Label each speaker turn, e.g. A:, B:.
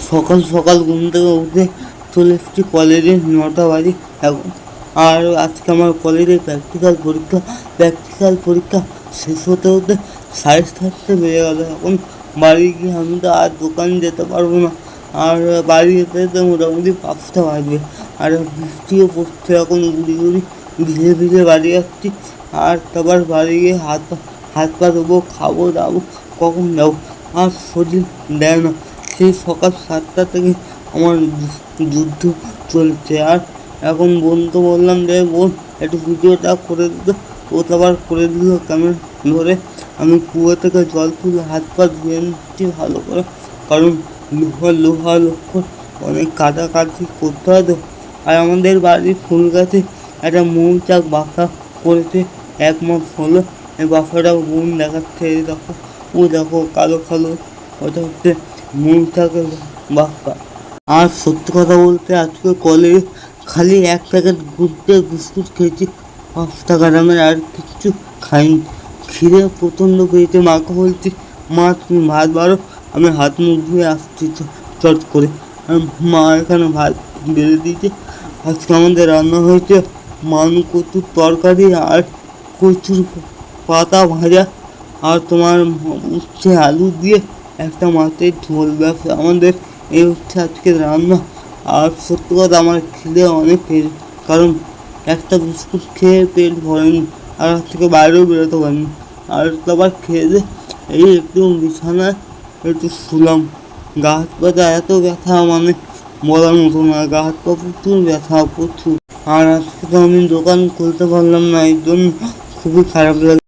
A: সকাল সকাল ঘুম থেকে উঠে চলে এসেছি কলেজে, 9টা বাজে এখন। আর আজকে আমার কলেজে প্র্যাকটিক্যাল পরীক্ষা শেষ হতে হতে 7:30 বেজে গেল। এখন বাড়ি গিয়ে আমি তো আর দোকান যেতে পারবো না, আর বাড়ি যেতে যেতে মোটামুটি 5টা বাজবে। আর বৃষ্টিও পড়ছে এখন, গুড়ি গুড়ি ভিজে ভিজে বাড়ি যাচ্ছি। আর তারপর বাড়ি গিয়ে হাত পা ধোবো, খাবো দাবো, কখন যাবো আর শরীর দেয় না। সেই সকাল 7টা থেকে আমার যুদ্ধ চলছে। আর এখন বোনকে বললাম যে বোন একটু ভিডিওটা করে দিতে, ও তো আবার করে দিল ক্যামেরা ধরে। আমি কুয়ো থেকে জল তুলে হাত পা ধুয়ে নিচ্ছি ভালো করে, কারণ লোহা লক্ষ্য অনেক কাটাকাটি করতে হয় তো। আর আমাদের বাড়ির ফুল গাছে একটা মৌচাক বাসা করেছে, 1 মাস হলো। এই বাসাটা বোন দেখাচ্ছে, এই দেখো, ও দেখো কালো কালো, ওটা হচ্ছে মৌচাকের বাসা। আর সত্যি কথা বলতে আজকে কলেজে খালি 1 প্যাকেট গুড বিস্কুট খেয়েছি 5 টাকা দামের, আর কিচ্ছু খাইনি। খিদে প্রচণ্ড পেয়েছে। মাকে বলছি মা তুমি ভাত বাড়ো, আমি হাত মুখ ধুয়ে আসছি চট করে। আর মা এখানে ভাত বেড়ে দিয়েছে। আজকে আমাদের রান্না হয়েছে কচুর তরকারি আর কচুর পাতা ভাজা, আর তোমার উচ্ছে আলু দিয়ে একটা মাছের ঝোল। ব্যবসা আমাদের এই হচ্ছে আজকে রান্না। আর সত্যি কথা আমার খিদে অনেক পেয়েছে, কারণ একটা বিস্কুট খেয়ে পেট ভরেনি, আর থেকে বাইরেও বেরোতে পারিনি। আর তারপর খেয়ে এই একটু বিছানায় একটু শুলাম। গা হাত পাটা এত ব্যথা, মানে বলার মতো না, গা হাত পা প্রচুর ব্যথা প্রচুর। আর আজকে তো আমি দোকান খুলতে পারলাম না, এই জন্য খুবই খারাপ লাগে।